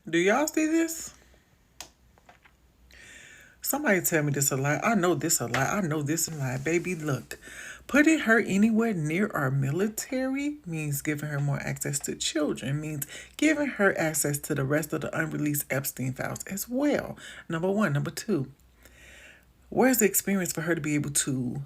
Do y'all see this? Somebody tell me this a lie. I know this a lie. I know this a lie. Baby, look. Putting her anywhere near our military means giving her more access to children, means giving her access to the rest of the unreleased Epstein files as well. Number one. Number two, where's the experience for her to be able to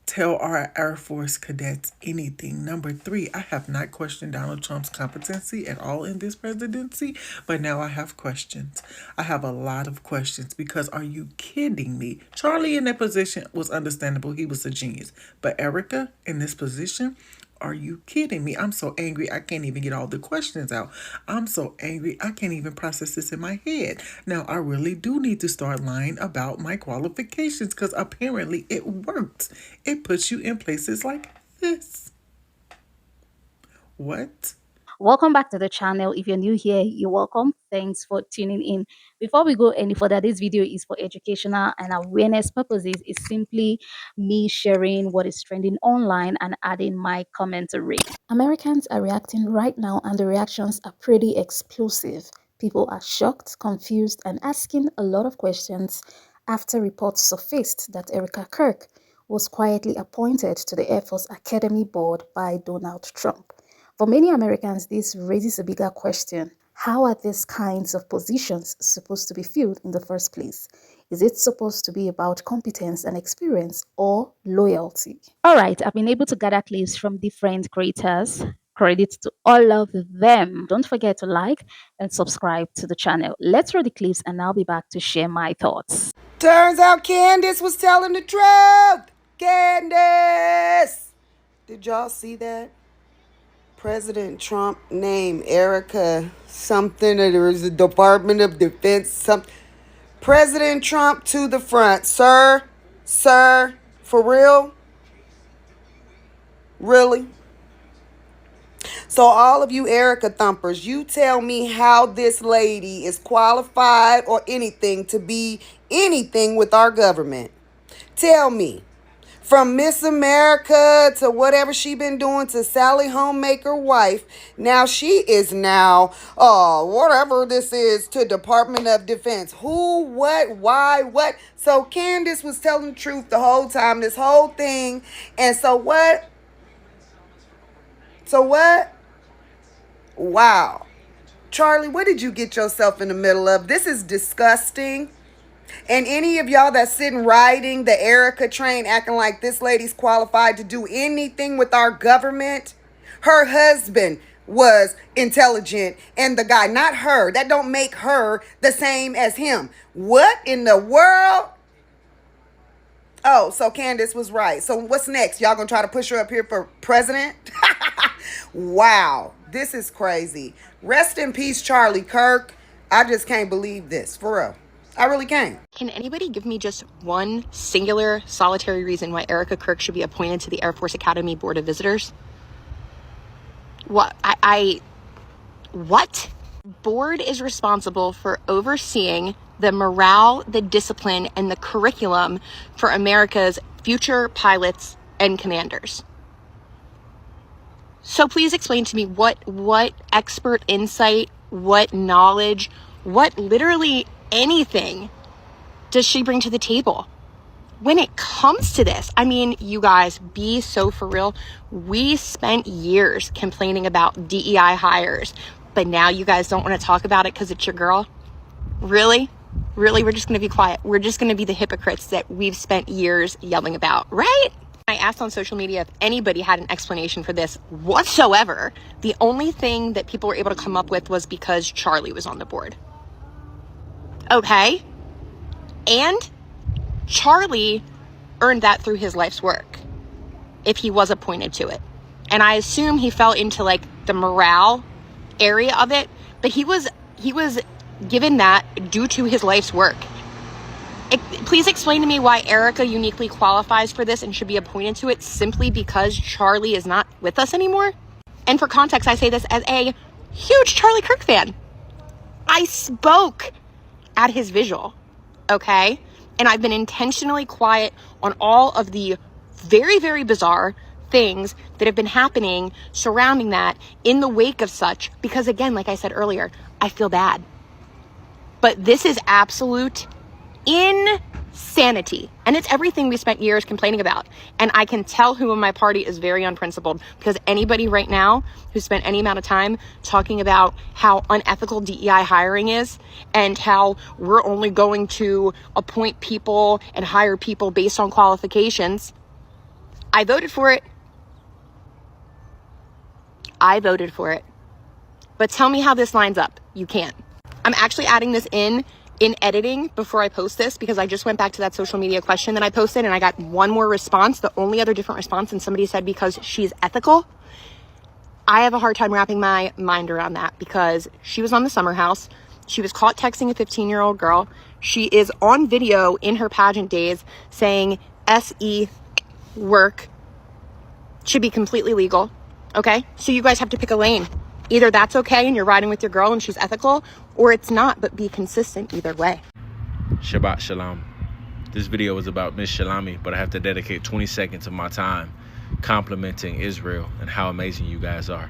tell our Air Force cadets anything? Number three, I have not questioned Donald Trump's competency at all in this presidency, but now I have questions. I have a lot of questions because are you kidding me? Charlie in that position was understandable. He was a genius. But Erica in this position, are you kidding me? I'm so angry I can't even get all the questions out. I'm so angry I can't even process this in my head. Now, I really do need to start lying about my qualifications because apparently it works. It puts you in places like this. What? Welcome back to the channel. If you're new here, you're welcome. Thanks for tuning in. Before we go any further, this video is for educational and awareness purposes. It's simply me sharing what is trending online and adding my commentary. Americans are reacting right now, and the reactions are pretty explosive. People are shocked, confused, and asking a lot of questions after reports surfaced that Erica Kirk was quietly appointed to the Air Force Academy board by Donald Trump. For many Americans, this raises a bigger question. How are these kinds of positions supposed to be filled in the first place? Is it supposed to be about competence and experience or loyalty? All right, I've been able to gather clips from different creators. Credit to all of them. Don't forget to like and subscribe to the channel. Let's roll the clips and I'll be back to share my thoughts. Turns out Candace was telling the truth. Candace! Did y'all see that? President Trump named Erica something. There was a Department of Defense something. President Trump to the front. Sir, for real? Really? So all of you Erica thumpers, you tell me how this lady is qualified or anything to be anything with our government. Tell me. From Miss America to whatever she been doing to Sally Homemaker wife. Now she is now, whatever this is, to Department of Defense. Who, what, why, what? So Candace was telling the truth the whole time, this whole thing. And so what? Wow. Charlie, what did you get yourself in the middle of? This is disgusting. And any of y'all that's sitting riding the Erica train acting like this lady's qualified to do anything with our government, her husband was intelligent and the guy, not her. That don't make her the same as him. What in the world? Oh, so Candace was right. So what's next? Y'all gonna try to push her up here for president? Wow, this is crazy. Rest in peace, Charlie Kirk. I just can't believe this, for real. I really can't. Can anybody give me just one singular, solitary reason why Erica Kirk should be appointed to the Air Force Academy Board of Visitors? What? What? Board is responsible for overseeing the morale, the discipline, and the curriculum for America's future pilots and commanders. So please explain to me what expert insight, what knowledge, what literally anything does she bring to the table when it comes to this? I mean, you guys, be so for real. We spent years complaining about DEI hires, but now you guys don't want to talk about it because it's your girl? Really? We're just going to be quiet. We're just going to be the hypocrites that we've spent years yelling about, right? I asked on social media if anybody had an explanation for this whatsoever. The only thing that people were able to come up with was because Charlie was on the board. Okay? And Charlie earned that through his life's work if he was appointed to it. And I assume he fell into like the morale area of it, but he was given that due to his life's work. Please explain to me why Erica uniquely qualifies for this and should be appointed to it simply because Charlie is not with us anymore. And for context, I say this as a huge Charlie Kirk fan. I spoke at his visual, okay? And I've been intentionally quiet on all of the very, very bizarre things that have been happening surrounding that in the wake of such, because again, like I said earlier, I feel bad. But this is absolute insanity. And it's everything we spent years complaining about. And I can tell who in my party is very unprincipled, because anybody right now who spent any amount of time talking about how unethical DEI hiring is and how we're only going to appoint people and hire people based on qualifications, I voted for it. I voted for it. But tell me how this lines up. You can't. I'm actually adding this in editing before I post this, because I just went back to that social media question that I posted and I got one more response. The only other different response, and somebody said because she's ethical. I have a hard time wrapping my mind around that, because she was on the summer house. She was caught texting a 15-year-old girl. She is on video in her pageant days saying SE work should be completely legal. Okay? So you guys have to pick a lane. Either that's okay and you're riding with your girl and she's ethical, or it's not, but be consistent either way. Shabbat Shalom. This video is about Miss Shalami, but I have to dedicate 20 seconds of my time complimenting Israel and how amazing you guys are.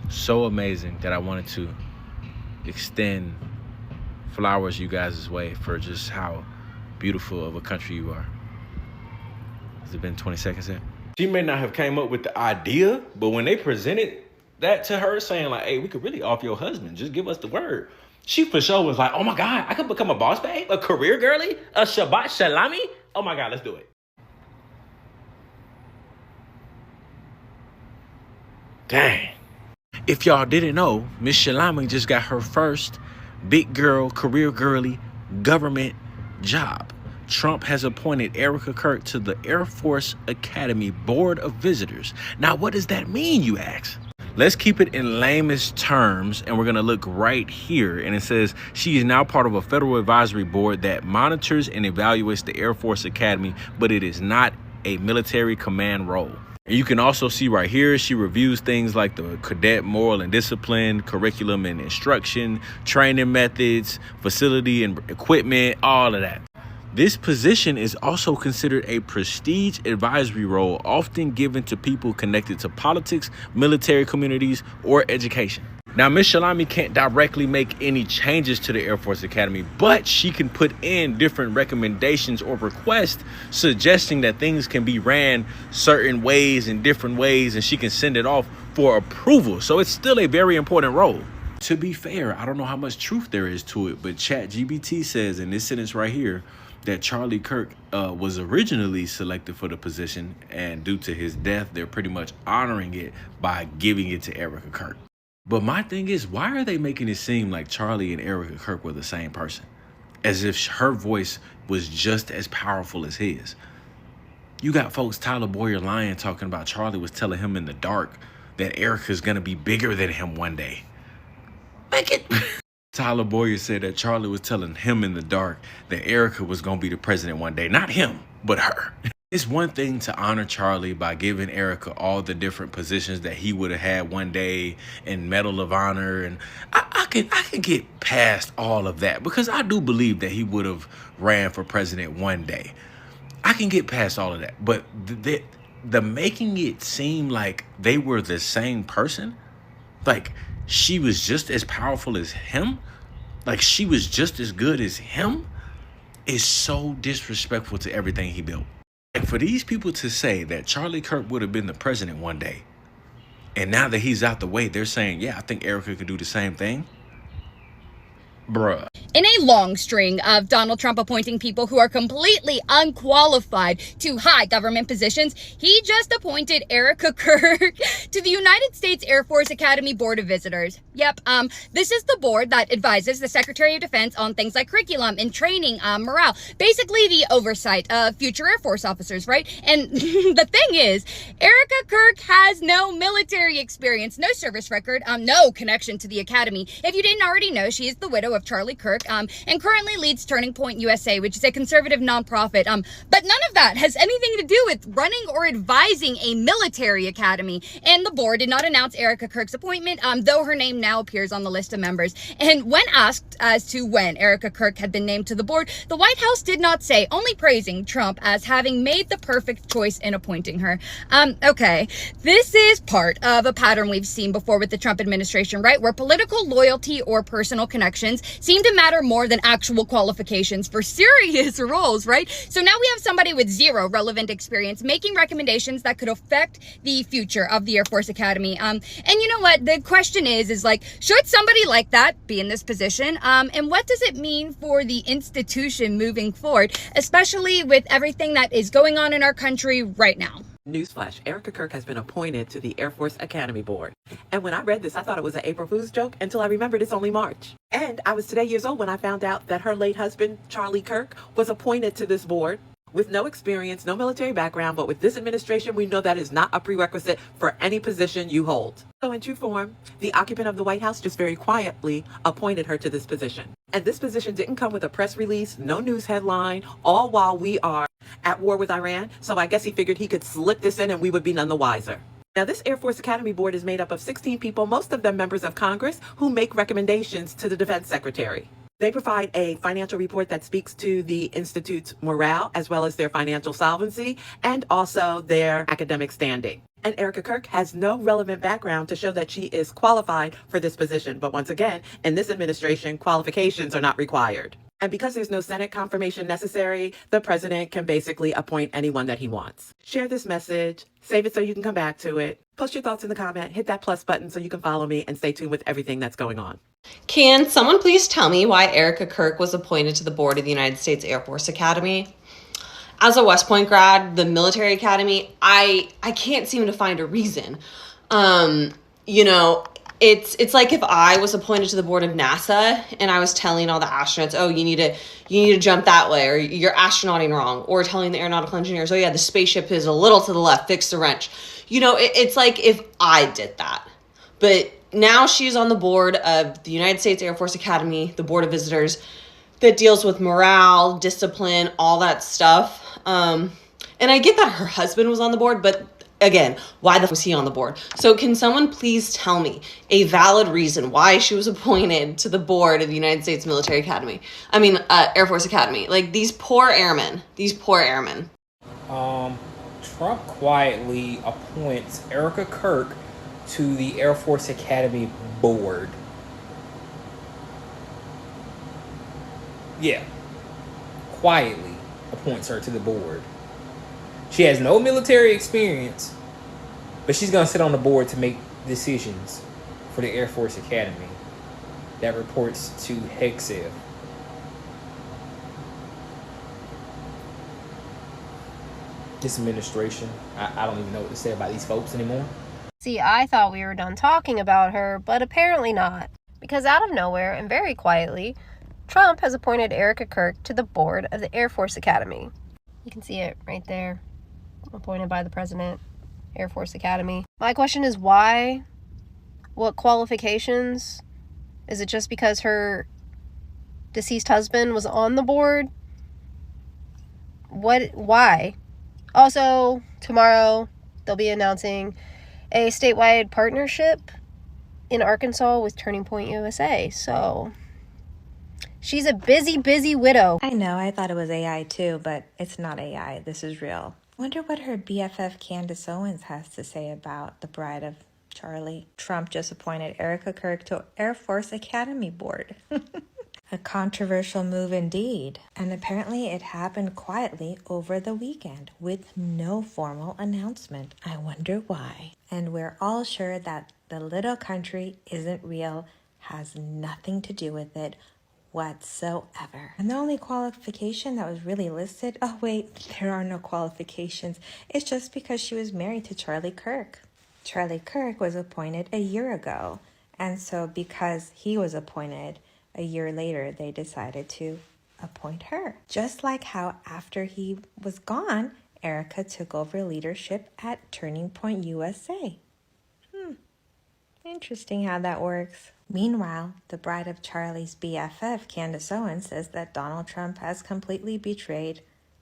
So amazing that I wanted to extend flowers you guys' way for just how beautiful of a country you are. Has it been 20 seconds yet? She may not have came up with the idea, but when they presented that to her, saying like, hey, we could really off your husband, just give us the word, she for sure was like, oh my God, I could become a boss babe, a career girly, a Shabbat Shalami. Oh my God, let's do it. Dang. If y'all didn't know, Miss Shalami just got her first big girl, career girly government job. Trump has appointed Erica Kirk to the Air Force Academy Board of Visitors. Now, what does that mean, you ask? Let's keep it in lamest terms, and we're going to look right here. And it says she is now part of a federal advisory board that monitors and evaluates the Air Force Academy, but it is not a military command role. And you can also see right here, she reviews things like the cadet moral and discipline, curriculum and instruction, training methods, facility and equipment, all of that. This position is also considered a prestige advisory role, often given to people connected to politics, military communities, or education. Now, Ms. Shalami can't directly make any changes to the Air Force Academy, but she can put in different recommendations or requests suggesting that things can be ran certain ways and different ways, and she can send it off for approval. So it's still a very important role. To be fair, I don't know how much truth there is to it, but ChatGPT says in this sentence right here that Charlie Kirk was originally selected for the position, and due to his death, they're pretty much honoring it by giving it to Erica Kirk. But my thing is, why are they making it seem like Charlie and Erica Kirk were the same person? As if her voice was just as powerful as his. You got folks, Tyler Boyer lying, talking about Charlie was telling him in the dark that Erica's gonna be bigger than him one day. Make it... Tyler Boyer said that Charlie was telling him in the dark that Erica was going to be the president one day. Not him, but her. It's one thing to honor Charlie by giving Erica all the different positions that he would have had one day and Medal of Honor. And I can get past all of that, because I do believe that he would have ran for president one day. I can get past all of that. But the making it seem like they were the same person, like she was just as powerful as him, like she was just as good as him, is so disrespectful to everything he built. Like, for these people to say that Charlie Kirk would have been the president one day, and now that he's out the way, they're saying, yeah, I think Erica could do the same thing. Bruh. In a long string of Donald Trump appointing people who are completely unqualified to high government positions, he just appointed Erica Kirk to the United States Air Force Academy Board of Visitors. Yep, this is the board that advises the Secretary of Defense on things like curriculum and training, morale, basically the oversight of future Air Force officers, right? And the thing is, Erica Kirk has no military experience, no service record, no connection to the Academy. If you didn't already know, she is the widow of Charlie Kirk, and currently leads Turning Point USA, which is a conservative nonprofit. But none of that has anything to do with running or advising a military academy. And the board did not announce Erica Kirk's appointment, though her name now appears on the list of members. And when asked as to when Erica Kirk had been named to the board, the White House did not say, only praising Trump as having made the perfect choice in appointing her. Okay, this is part of a pattern we've seen before with the Trump administration, right? Where political loyalty or personal connections seem to matter matter more than actual qualifications for serious roles, right? So now we have somebody with zero relevant experience making recommendations that could affect the future of the Air Force Academy. And you know what? The question is like, should somebody like that be in this position? And what does it mean for the institution moving forward, especially with everything that is going on in our country right now? Newsflash, Erica Kirk has been appointed to the Air Force Academy Board. And when I read this, I thought it was an April Fool's joke until I remembered it's only March. And I was today years old when I found out that her late husband, Charlie Kirk, was appointed to this board with no experience, no military background, but with this administration, we know that is not a prerequisite for any position you hold. So in true form, the occupant of the White House just very quietly appointed her to this position. And this position didn't come with a press release, no news headline, all while we are at war with Iran. So I guess he figured he could slip this in and we would be none the wiser. Now, this Air Force Academy Board is made up of 16 people, most of them members of Congress, who make recommendations to the Defense Secretary. They provide a financial report that speaks to the Institute's morale, as well as their financial solvency, and also their academic standing. And Erica Kirk has no relevant background to show that she is qualified for this position. But once again, in this administration, qualifications are not required. And because there's no Senate confirmation necessary, the president can basically appoint anyone that he wants. Share this message, save it so you can come back to it, post your thoughts in the comment, hit that plus button so you can follow me and stay tuned with everything that's going on. Can someone please tell me why Erica Kirk was appointed to the board of the United States Air Force Academy? As a West Point grad, the military academy, I can't seem to find a reason. You know, it's like if I was appointed to the board of NASA and I was telling all the astronauts, oh, you need to jump that way, or you're astronauting wrong, or telling the aeronautical engineers, oh yeah, the spaceship is a little to the left, fix the wrench. You know, it's like if I did that. But now she's on the board of the United States Air Force Academy, the Board of Visitors, that deals with morale, discipline, all that stuff. And I get that her husband was on the board, but again, why the f was he on the board? So can someone please tell me a valid reason why she was appointed to the board of the United States Military Academy? Air Force Academy. Like, these poor airmen. Trump quietly appoints Erica Kirk to the Air Force Academy board. Yeah. Quietly appoints her to the board. She has no military experience, but she's going to sit on the board to make decisions for the Air Force Academy that reports to HEXIV. This administration, I don't even know what to say about these folks anymore. See, I thought we were done talking about her, but apparently not. Because out of nowhere and very quietly, Trump has appointed Erica Kirk to the board of the Air Force Academy. You can see it right there. Appointed by the president, Air Force Academy. My question is why? What qualifications? Is it just because her deceased husband was on the board? Why? Also, tomorrow they'll be announcing a statewide partnership in Arkansas with Turning Point USA. So she's a busy widow. I know, I thought it was AI too, but it's not AI. This is real. Wonder what her BFF Candace Owens has to say about the bride of Charlie. Trump just appointed Erica Kirk to Air Force Academy Board. A controversial move indeed. And apparently it happened quietly over the weekend with no formal announcement. I wonder why. And we're all sure that the little country isn't real, has nothing to do with it whatsoever. And the only qualification that was really listed, oh wait, there are no qualifications. It's just because she was married to Charlie Kirk. Charlie Kirk was appointed a year ago. And so because he was appointed a year later, they decided to appoint her. Just like how after he was gone, Erica took over leadership at Turning Point USA. Interesting how that works. Meanwhile, the bride of Charlie's BFF, Candace Owens, says that Donald Trump has completely betrayed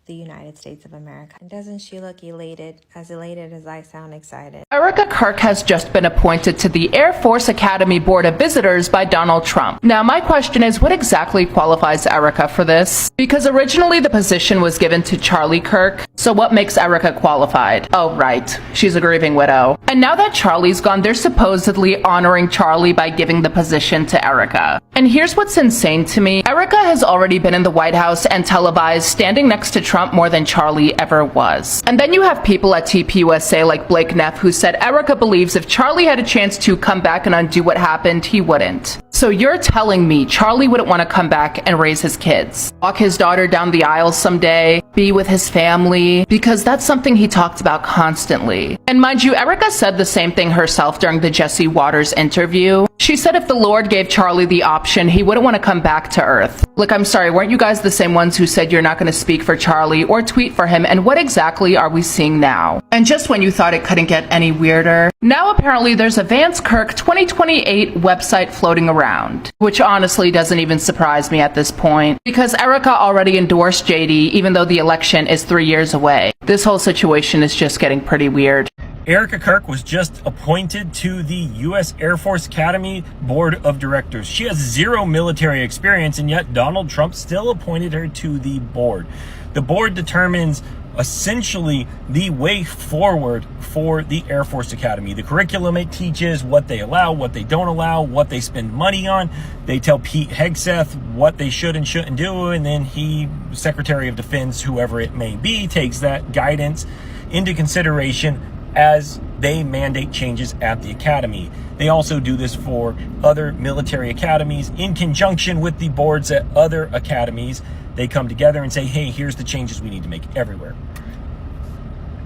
the United States of America. And doesn't she look elated as I sound excited? Erica Kirk has just been appointed to the Air Force Academy Board of Visitors by Donald Trump. Now, my question is, what exactly qualifies Erica for this? Because originally the position was given to Charlie Kirk, so what makes Erica qualified? Oh, right, she's a grieving widow. And now that Charlie's gone, they're supposedly honoring Charlie by giving the position to Erica. And here's what's insane to me. Erica has already been in the White House and televised standing next to Trump more than Charlie ever was. And then you have people at TPUSA like Blake Neff who said Erica believes if Charlie had a chance to come back and undo what happened, he wouldn't. So you're telling me Charlie wouldn't want to come back and raise his kids, walk his daughter down the aisle someday, be with his family, because that's something he talked about constantly. And mind you, Erica said the same thing herself during the Jesse Waters interview. She said if the Lord gave Charlie the option, he wouldn't want to come back to Earth. Look, I'm sorry, weren't you guys the same ones who said you're not going to speak for Charlie or tweet for him? And what exactly are we seeing now? And just when you thought it couldn't get any weirder, now apparently there's a Vance Kirk 2028 website floating around, which honestly doesn't even surprise me at this point, because Erica already endorsed JD even though the election is 3 years away. This whole situation is just getting pretty weird. Erica Kirk was just appointed to the U.S. Air Force Academy Board of Directors. She has zero military experience, and yet Donald Trump still appointed her to the board. The board determines essentially the way forward for the Air Force Academy. The curriculum it teaches, what they allow, what they don't allow, what they spend money on. They tell Pete Hegseth what they should and shouldn't do, and then he, Secretary of Defense, whoever it may be, takes that guidance into consideration as they mandate changes at the academy. They also do this for other military academies in conjunction with the boards at other academies. They come together and say, hey, here's the changes we need to make everywhere.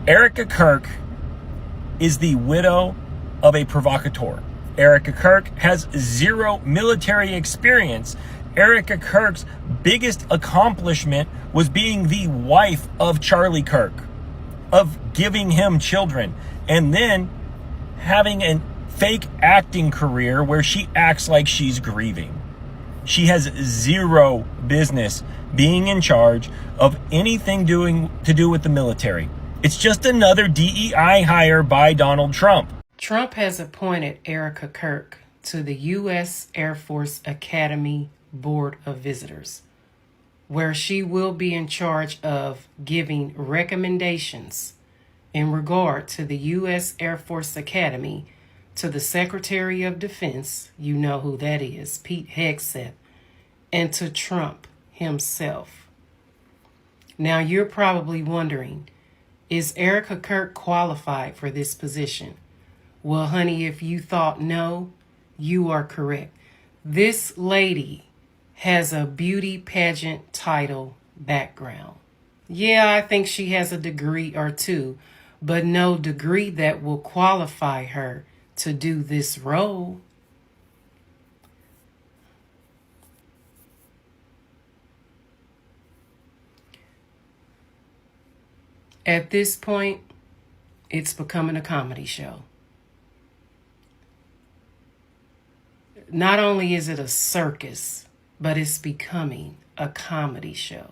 Erica Kirk is the widow of a provocateur. Erica Kirk has zero military experience. Erica Kirk's biggest accomplishment was being the wife of Charlie Kirk, of giving him children, and then having a fake acting career where she acts like she's grieving. She has zero business being in charge of anything to do with the military. It's just another DEI hire by Donald Trump. Trump has appointed Erica Kirk to the U.S. Air Force Academy Board of Visitors, where she will be in charge of giving recommendations in regard to the U.S. Air Force Academy to the Secretary of Defense, you know who that is, Pete Hegseth, and to Trump himself. Now you're probably wondering, is Erica Kirk qualified for this position? Well, honey, if you thought no, you are correct. This lady has a beauty pageant title background. Yeah, I think she has a degree or two, but no degree that will qualify her to do this role. At this point, it's becoming a comedy show. Not only is it a circus, but it's becoming a comedy show.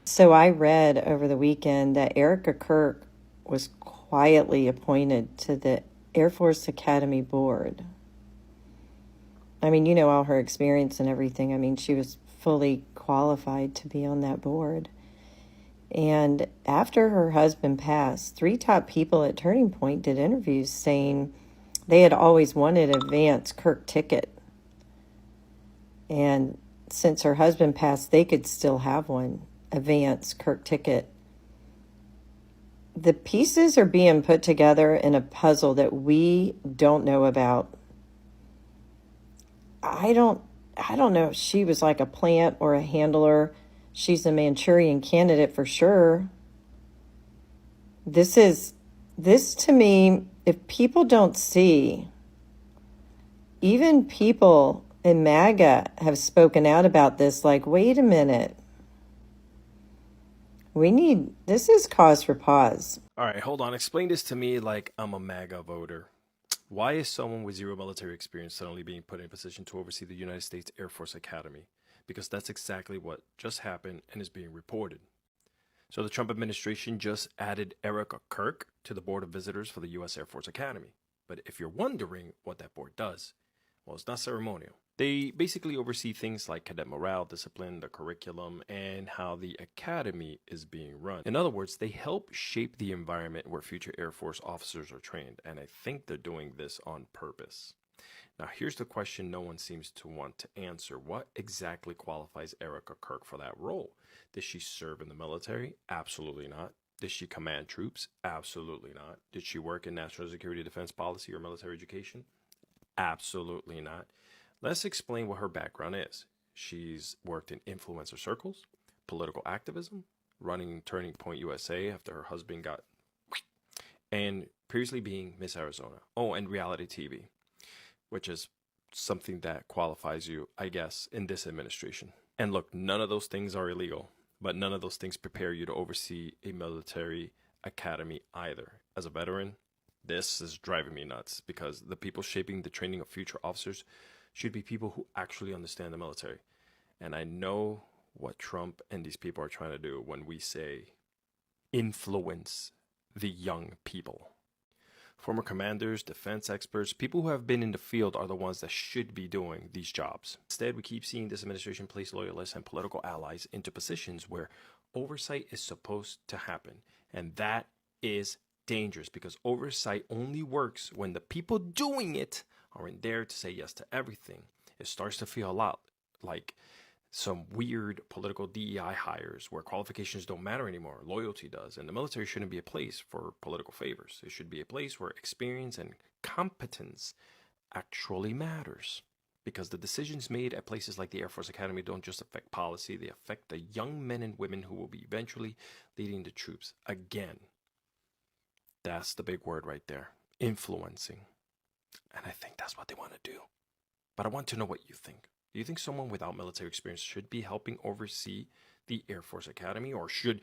So I read over the weekend that Erica Kirk was quietly appointed to the Air Force Academy Board. I mean, you know, all her experience and everything. I mean, she was fully qualified to be on that board. And after her husband passed, 3 top people at Turning Point did interviews saying they had always wanted a Vance Kirk ticket. And since her husband passed, they could still have one, a Vance Kirk ticket. The pieces are being put together in a puzzle that we don't know about. I don't know if she was like a plant or a handler. She's a Manchurian candidate for sure. This to me, if people don't see, even people in MAGA have spoken out about this, like, wait a minute. This is cause for pause. All right, hold on. Explain this to me like I'm a MAGA voter. Why is someone with zero military experience suddenly being put in a position to oversee the United States Air Force Academy? Because that's exactly what just happened and is being reported. So the Trump administration just added Erica Kirk to the Board of Visitors for the U.S. Air Force Academy. But if you're wondering what that board does, well, it's not ceremonial. They basically oversee things like cadet morale, discipline, the curriculum, and how the academy is being run. In other words, they help shape the environment where future Air Force officers are trained, and I think they're doing this on purpose. Now, here's the question no one seems to want to answer. What exactly qualifies Erica Kirk for that role? Did she serve in the military? Absolutely not. Did she command troops? Absolutely not. Did she work in national security, defense policy, or military education? Absolutely not. Let's explain what her background is. She's worked in influencer circles, political activism, running Turning Point USA after her husband got, and previously being Miss Arizona. Oh, and reality TV, which is something that qualifies you, I guess, in this administration. And look, none of those things are illegal, but none of those things prepare you to oversee a military academy either. As a veteran, this is driving me nuts because the people shaping the training of future officers should be people who actually understand the military. And I know what Trump and these people are trying to do when we say influence the young people. Former commanders, defense experts, people who have been in the field are the ones that should be doing these jobs. Instead, we keep seeing this administration place loyalists and political allies into positions where oversight is supposed to happen. And that is dangerous because oversight only works when the people doing it aren't there to say yes to everything. It starts to feel a lot like some weird political DEI hires where qualifications don't matter anymore, loyalty does. And the military shouldn't be a place for political favors. It should be a place where experience and competence actually matters. Because the decisions made at places like the Air Force Academy don't just affect policy, they affect the young men and women who will be eventually leading the troops. Again, that's the big word right there, influencing. And I think that's what they want to do. But I want to know what you think. Do you think someone without military experience should be helping oversee the Air Force Academy, or should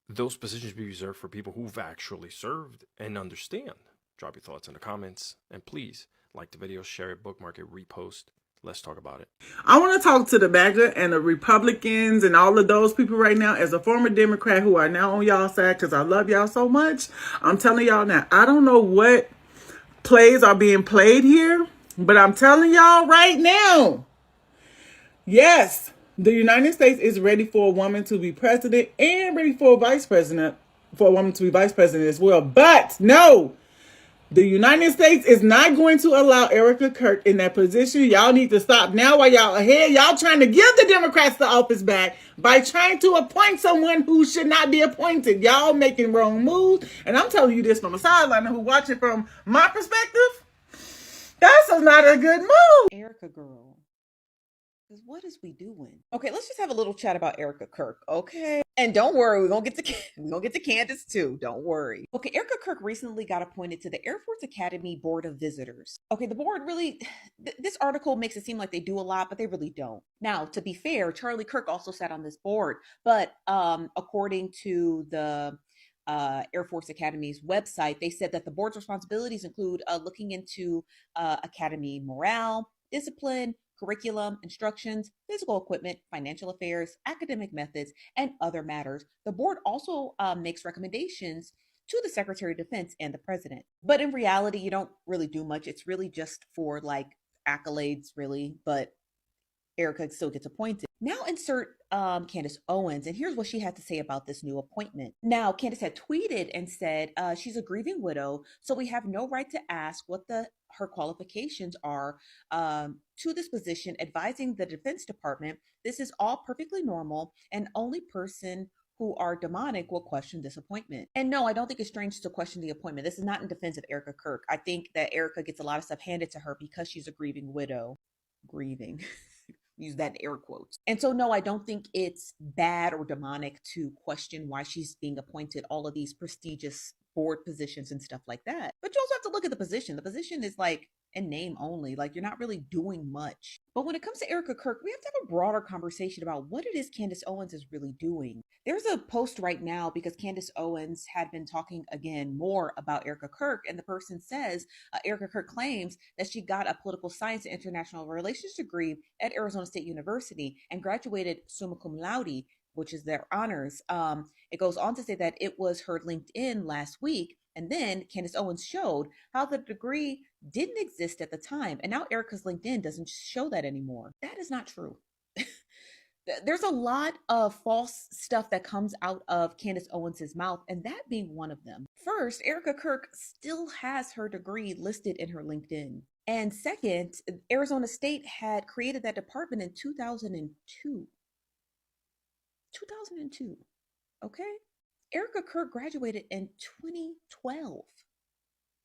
those positions be reserved for people who've actually served and understand? Drop your thoughts in the comments, and please like the video, share it, bookmark it, repost. Let's talk about it. I want to talk to the MAGA and the Republicans and all of those people right now as a former Democrat who are now on y'all side because I love y'all so much. I'm telling y'all now, I don't know what plays are being played here, but I'm telling y'all right now, yes, the United States is ready for a woman to be president and ready for a vice president, for a woman to be vice president as well. But no, the United States is not going to allow Erica Kirk in that position. Y'all need to stop now while y'all ahead. Y'all trying to give the Democrats the office back by trying to appoint someone who should not be appointed. Y'all making wrong moves. And I'm telling you this from a sideline who watching from my perspective. That's not a good move. Erica girl. Because what is we doing? Okay, let's just have a little chat about Erica Kirk, okay? And don't worry, we're gonna get to Candace too. Don't worry. Okay, Erica Kirk recently got appointed to the Air Force Academy Board of Visitors. Okay, the board really, this article makes it seem like they do a lot, but they really don't. Now, to be fair, Charlie Kirk also sat on this board, but according to the Air Force Academy's website, they said that the board's responsibilities include looking into academy morale, discipline, curriculum, instructions, physical equipment, financial affairs, academic methods, and other matters. The board also makes recommendations to the Secretary of Defense and the President. But in reality, you don't really do much. It's really just for like accolades, really. But Erica still gets appointed. Now insert Candace Owens, and here's what she had to say about this new appointment. Now, Candace had tweeted and said she's a grieving widow, so we have no right to ask what her qualifications are to this position, advising the Defense Department. This is all perfectly normal, and only person who are demonic will question this appointment. And no, I don't think it's strange to question the appointment. This is not in defense of Erica Kirk. I think that Erica gets a lot of stuff handed to her because she's a grieving widow. Grieving. Use that in air quotes. And so, no, I don't think it's bad or demonic to question why she's being appointed all of these prestigious board positions and stuff like that. But you also have to look at the position. The position is like in name only, like you're not really doing much. But when it comes to Erica Kirk, we have to have a broader conversation about what it is Candace Owens is really doing. There's a post right now because Candace Owens had been talking again more about Erica Kirk, and the person says Erica Kirk claims that she got a political science and international relations degree at Arizona State University and graduated summa cum laude which is their honors. It goes on to say that it was her LinkedIn last week, and then Candace Owens showed how the degree didn't exist at the time, and now Erica's LinkedIn doesn't show that anymore. That is not true. There's a lot of false stuff that comes out of Candace Owens' mouth, and that being one of them. First, Erica Kirk still has her degree listed in her LinkedIn. And second, Arizona State had created that department in 2002. 2002. Okay? Erica Kirk graduated in 2012,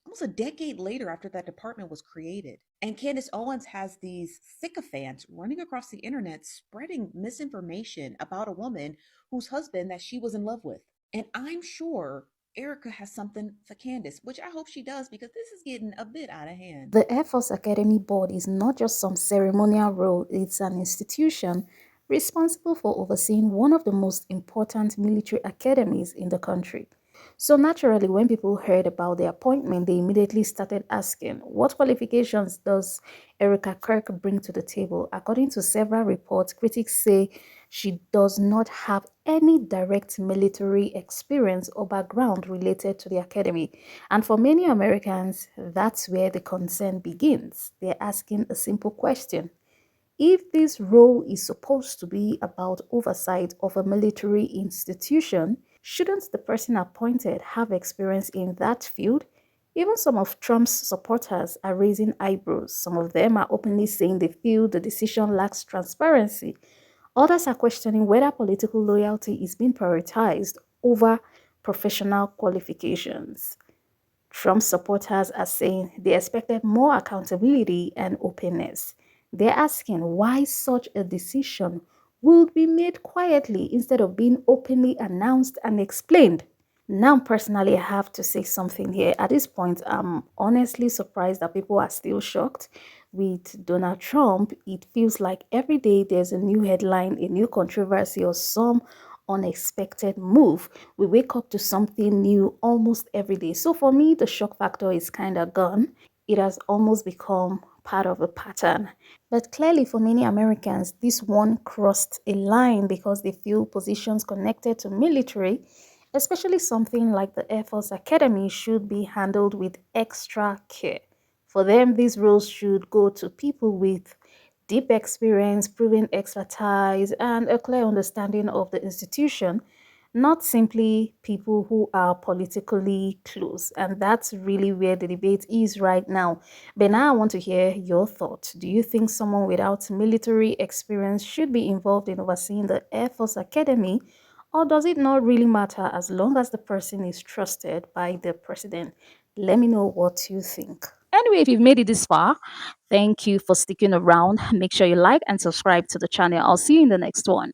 almost a decade later after that department was created. And Candace Owens has these sycophants running across the internet spreading misinformation about a woman whose husband that she was in love with. And I'm sure Erica has something for Candace, which I hope she does, because this is getting a bit out of hand. The Air Force Academy Board is not just some ceremonial role, it's an institution responsible for overseeing one of the most important military academies in the country. So naturally, when people heard about the appointment, they immediately started asking, what qualifications does Erica Kirk bring to the table? According to several reports, critics say she does not have any direct military experience or background related to the academy. And for many Americans, that's where the concern begins. They're asking a simple question. If this role is supposed to be about oversight of a military institution, shouldn't the person appointed have experience in that field? Even some of Trump's supporters are raising eyebrows. Some of them are openly saying they feel the decision lacks transparency. Others are questioning whether political loyalty is being prioritized over professional qualifications. Trump supporters are saying they expected more accountability and openness. They're asking why such a decision would be made quietly instead of being openly announced and explained. Now, personally, I have to say something here. At this point, I'm honestly surprised that people are still shocked. With Donald Trump, it feels like every day there's a new headline, a new controversy, or some unexpected move. We wake up to something new almost every day. So for me, the shock factor is kind of gone. It has almost become part of a pattern. But clearly for many Americans, this one crossed a line because they feel positions connected to military, especially something like the Air Force Academy, should be handled with extra care. For them, these roles should go to people with deep experience, proven expertise, and a clear understanding of the institution, not simply people who are politically close. And that's really where the debate is right now. But now I want to hear your thoughts. Do you think someone without military experience should be involved in overseeing the Air Force Academy? Or does it not really matter as long as the person is trusted by the president? Let me know what you think. Anyway, if you've made it this far, thank you for sticking around. Make sure you like and subscribe to the channel. I'll see you in the next one.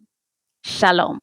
Shalom.